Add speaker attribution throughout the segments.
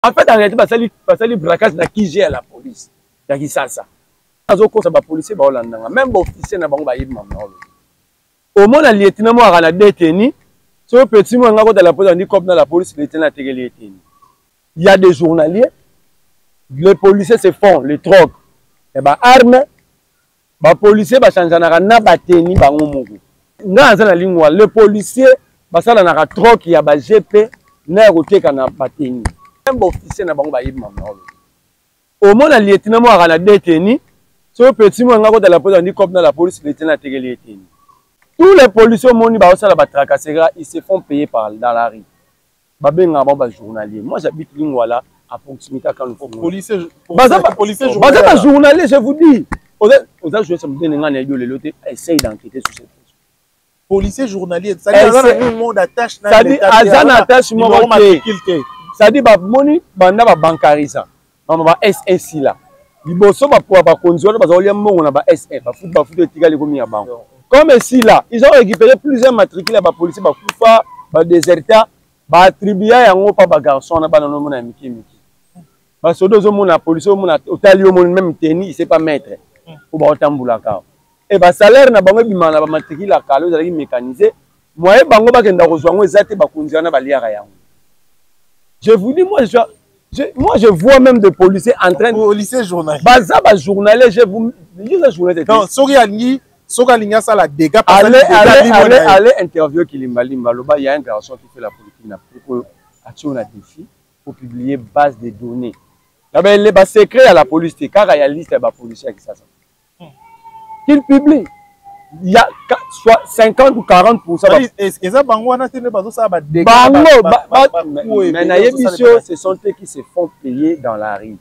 Speaker 1: En fait, en réalité, parce que braquage n'a qui gère la police. Il y a qui ça. Azo ko sa ba policier ba Hollanda. Même ba officier na bango ba yib mamna. Au moins la lieutenant mo ara na détenu. So petit mo nga ko de la police, on dit comme dans la police lieutenant te lieutenant. Il y a des journaliers. Les policiers se font les trocs. Et ba armes. Ba policier ba chanjana na bateni bango moko. Nga za na lingwa le policier ba sala na troc ya ba GP na koteka na bateni. Même officier na bango ba yib mamna. Au moins la lieutenant mo ara na détenu. So petit mo nga ko de la police, on dit comme dans la police lieutenant te lieutenant. Tous les policiers moni ba osala ba tracassera, ils se font payer par dans la rue. Ba benga ba journalier. Moi j'habite Lingwala à proximité quand nous
Speaker 2: policier
Speaker 1: journalier, je vous dis. Aux joué ça me donne ngana yo leloté, essaye d'enquêter sur cette question.
Speaker 2: Policier journalier, ça dit un monde attache na
Speaker 1: ça dit azana attache mo ça dit ba moni banda ba bancarisa. Mama ba SS là. Liboso ba pour ba konzolo ba zolia mongo na ba SF, ba foot etikali komi ya bango. Comme ici là, ils ont récupéré plusieurs matricules à la police, ba kufa, ba déserta, ba attribué yango pa ba garçon na ba nono na miki. Ba sodozo mona police mona otali yo mona même tenni, il sait pas mettre. Ou ba otambula ka. Et ba salaire na bango bima na ba matricule à kalo ezali mécanisé. Moyen bango ba kenda kozwa ngo ezate ba kunziana ba liaka yango. Je vous dis moi je vois même des policiers en train de
Speaker 2: policier journalier.
Speaker 1: Baza ba journalier, je vous dis ça journalier.
Speaker 2: Non, Soka ça la dégâts.
Speaker 1: Allez interviewer Kilimba Limba. Il y a un garçon qui fait la politique pour action à défi pour publier base de données. Les bases secrets à la police, car il y a une liste de policiers qui ça. Qu'il publie. Il y a soit 50 ou 40%.
Speaker 2: Est-ce que ça bango na tene bazo ça ba dégâts?
Speaker 1: Mais ce sont eux qui se font payer dans la rue.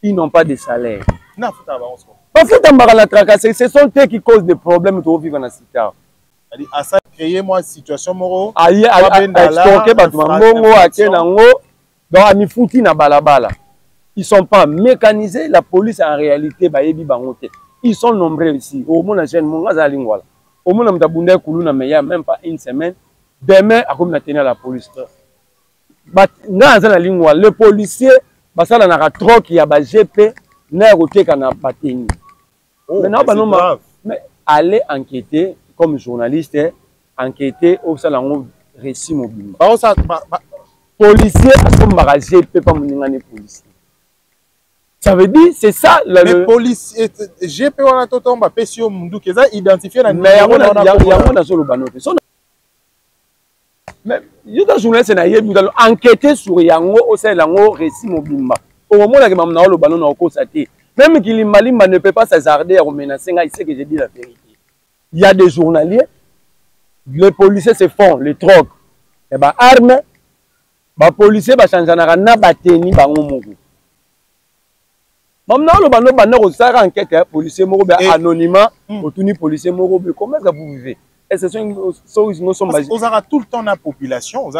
Speaker 1: Ils n'ont pas de salaire.
Speaker 2: Na futa ba on.
Speaker 1: Ce sont eux qui causent des problèmes pour vivre dans la cité.
Speaker 2: À ça, créer moi situation moro.
Speaker 1: Ils sont pas mécanisés. La police en réalité, ils sont nombreux ici. Au moins, au moins, même pas une semaine. Demain, la police. Le policier, il y a un GP. Mais allez enquêter comme journaliste, enquêter au salon récit mobile. Policier, ça veut dire, c'est ça
Speaker 2: le policier. GP, on a tout le monde qui est identifié dans
Speaker 1: mais il y a journaliste qui enquêter sur Yango au salon récit mobile. Au moment où le ballon a constaté. Même Kilimba Limba ne peut pas s'hasarder à menacer, il sait que j'ai dit la vérité. Il y a des journaliers, les policiers se font les trocs. Et bah armes, les policiers bah chanjana na bateni bango moko. Maintenant le bando au sara enquête policier moko ba anonymat, autouni policier moko. Comment ça vous vivez? Et ce sont
Speaker 2: vous aura tout le temps la population.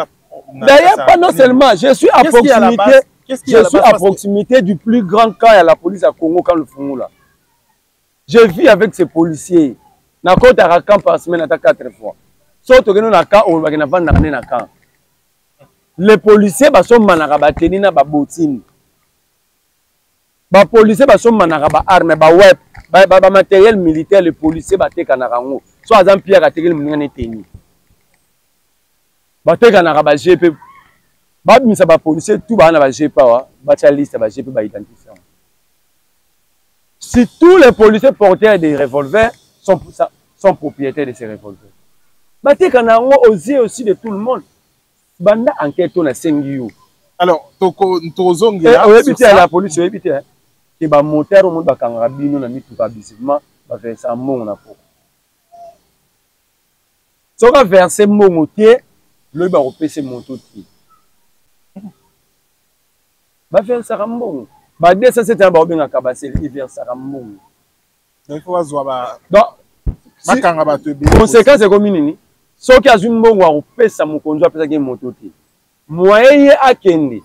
Speaker 1: D'ailleurs pas non seulement, je suis à proximité. Je suis à proximité du plus grand cas à la police à Congo quand le font là. Je vis avec ces policiers. Na côte à camp par semaine à 4 fois. Sauf que nous na camp on va pas na camp. Les policiers ba sont manarabateni na ba botine. Ba policiers ba sont manaraba armes ba web ba matériel militaire les policiers ba te kanarango. So azam pierre a tegel mungane teni. Ba te kanaraba GP ça va policier tout va na GP ba liste ba GP ba identifier. Si tous les policiers porteurs des revolvers sont propriétaires de ces revolvers. Ba te kana aux yeux aussi de tout le monde. Banda enquête on a sengiyo.
Speaker 2: Alors tozongi
Speaker 1: là la police éviter que ba moteur au monde ba kanga bino na mitu ba bisiment ba faire ça mon na po. So ka verser mon motier le ba repasser moto ti. Ba faire ça mbongo ba dès ça c'est un ba benga kabasel il vers ça mbongo
Speaker 2: donc faut azwa ba
Speaker 1: donc
Speaker 2: makanga ba to
Speaker 1: conséquence c'est comme nini so ki azu mbongo a repasser mokonzo apesa ke moto ti moyen akende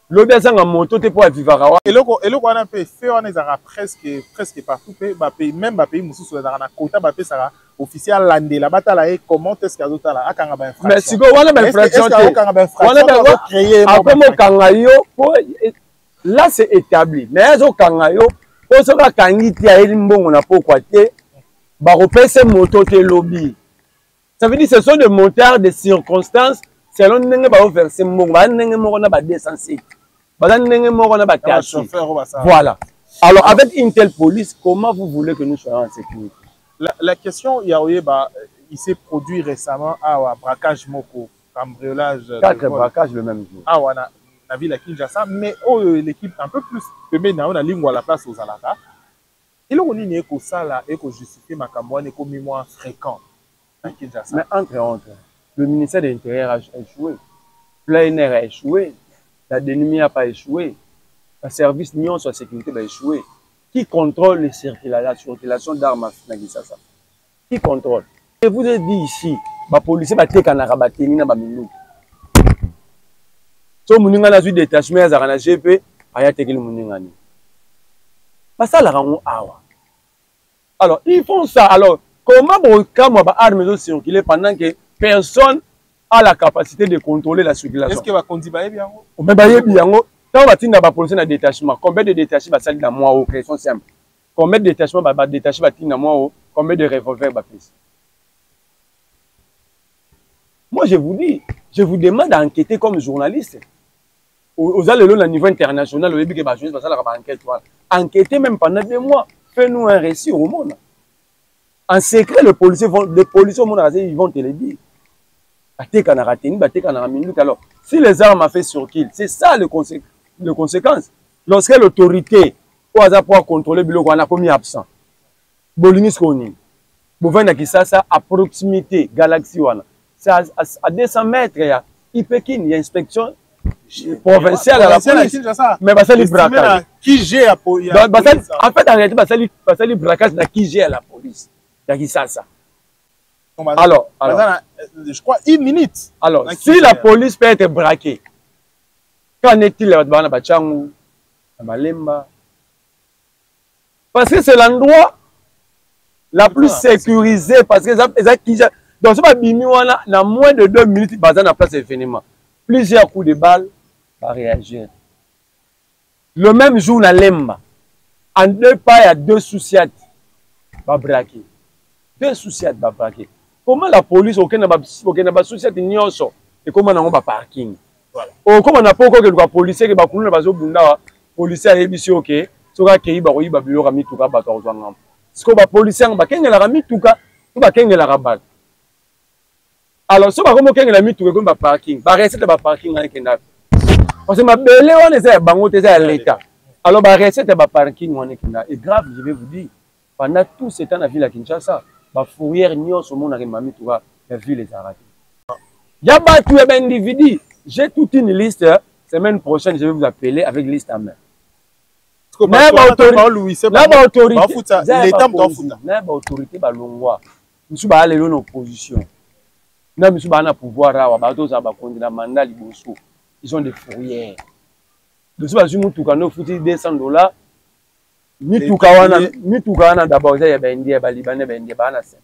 Speaker 1: lobi azanga moto te po avivaka wa
Speaker 2: eloko wana pe fait wana ezaka presque partout pe ba pays même ba pays mususu ezaka na quota ba pesaka officiel landela batala e comment est-ce que azotala akanga ba infraction
Speaker 1: mais siko wana ba infraction te wana ba
Speaker 2: créer
Speaker 1: après mo kanga yo po là c'est établi mais azo kanga yo po soka kangi ti aeli mbongo na pokwa te ba repese moto te lobby. Ça veut dire que ce sont des motards de circonstances selon ndenge ba verser mbongo ba ndenge moko na ba 207 ba ndenge moko na ba TH. Voilà. Alors avec une telle police, comment vous voulez que nous soyons en sécurité?
Speaker 2: La question Yaoyeba, il s'est produit récemment à braquage moko, cambriolage
Speaker 1: 4 braquages le même jour.
Speaker 2: Ah wana na ville à Kinshasa, mais l'équipe un peu plus pembe na on a lingua la place aux alaka. Il on ni ko sala et ko justifier makambo wana ko mémoire fréquent à Kinshasa.
Speaker 1: Mais entre autres, le ministère de l'Intérieur a échoué. L'ANR a échoué. La DENUMI n'a pas échoué. Le service Nyon sur la sécurité a échoué. Qui contrôle la circulation d'armes à Kinshasa? Qui contrôle? Je vous ai dit ici, les policiers sont en train de se faire. Si vous avez un détachement, vous avez un GP, vous avez un GP. Ça, c'est awa. Alors, ils font ça. Alors, comment vous avez armes circuler pendant que personne a la capacité de contrôler la circulation?
Speaker 2: Est-ce que vous avez bien?
Speaker 1: Quand on va dans policier dans détachement, combien de détachements va dans moi? Question simple. Combien de détachements va détacher dans moi? Combien de revolvers va faire? Moi, je vous dis, je vous demande d'enquêter comme journaliste. Aux allées au niveau international, au début que je vais enquête. Enquêter même pendant 2 mois. Fais-nous un récit au monde. En secret, les policiers au monde, ils vont te le dire. Alors, si les armes ont fait surkill, c'est ça le conséquence. Lorsque l'autorité au hasard pour contrôler le biloko, on a commis absent. Bolini Skoni. Bouvena Kisasa, à proximité, Galaxy One. C'est à 200 mètres, il y a inspection provinciale à la police. Mais ça, c'est le braquage.
Speaker 2: Qui j'ai à police?
Speaker 1: En fait, en réalité, c'est le braquage qui j'ai à la police. Il y a Kisasa. Alors,
Speaker 2: je crois 1 minute.
Speaker 1: Alors, si la police peut être braquée, qu'en est-il de Bachangou, à Malemba? Parce que c'est l'endroit la plus sécurisé, parce que donc ce pas dans moins de 2 minutes, il y a place d'événement. Plusieurs coups de balle va réagir. Le même jour, la Lemba, en 2 pas, il y a 2 souciates va braquer. 2 souciates va braquer. Comment la police, aucun n'a pas souci de nyonso et comment on a pas parking. Voilà. Comment on a pas que le policier qui va couler bazo bunda, policier a ébici ok, soka kei ba oyi ba bilo rami tuka ba to zwanga. Siko ba policier ba kenga la rami tuka, ba kenga la rabat. Alors so ba komo kenga la mi tuka ko ba parking, ba recette ba parking na kenda. Parce que ma belé on est bango te za l'état. Alors ba recette ba parking on est kenda. Et grave, je vais vous dire, pendant tout ce temps la ville à Kinshasa, ba fourrière nyonso mona remami tuka la ville les arrêtés. Ya ba tu es individu. J'ai toute une liste. Semaine prochaine, je vais vous appeler avec liste en main. Autorité balongwa. Nous ba aller en opposition. Na misu ba na pouvoir rawa ba to za ba kondina mandat liboso. Ils ont des fourrières. De ce pas si mutuka no futi $200. Mituka wana d'abord ya ba India ba Libanais ba India ba na 30%.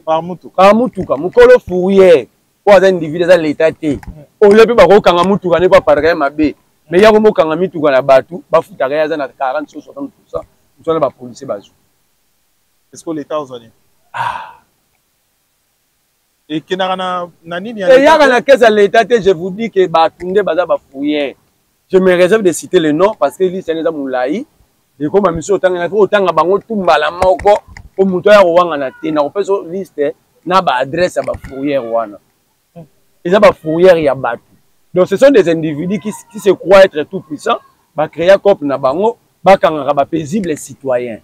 Speaker 2: Par mutuka.
Speaker 1: Par mutuka. Mukolo fourrière. Pour un individu dans l'état T. Au lieu de bako kanga mutuka ne pas parler ma bé. Mais ya ko kanga mituka na batu, ba futaka ya na 40 60%. Nous ba policier bazu.
Speaker 2: Est-ce que l'état ozali? Et kenana nani
Speaker 1: et ya na caisse à l'état T, je vous dis que ba tunde baza ba fourrière. Je me réserve de citer le nom parce que lui c'est neza moulayi. Et comme monsieur otanga bango tumbala moko au muto ya wanga na te na opeso liste na ba adresse à ba fourrière wana. Ils ont ba fourrière ya batu. Donc ce sont des individus qui se croient être tout puissants, ba créer cop na bango, ba kanga ba paisible citoyen.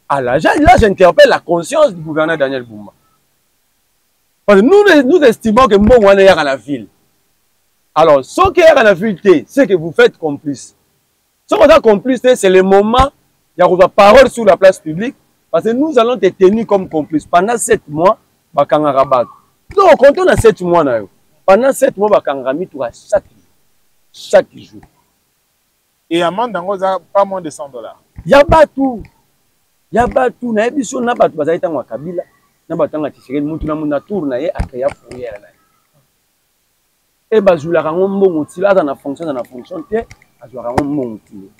Speaker 1: Alors là j'interpelle la conscience du gouverneur Daniel Bumba. Parce que nous estimons que mon wana ya la ville. Alors, ce qui est dans la ville, c'est que vous faites complice. Ce qu'on a complice, c'est le moment, il y a une parole sur la place publique, parce que nous allons être tenus comme complices. Pendant 7 mois, donc, quand on a 7 mois, pendant 7 mois bakangami tout à chaque jour.
Speaker 2: Et amende dango pas moins de $100.
Speaker 1: Ya batu na biso na batu bazali tanga Kabila na batanga Tshisekedi mutu na muna tour na ye akaya fourrière na e bazula kango mbongo tila na fonction te azwa kango mbongo tila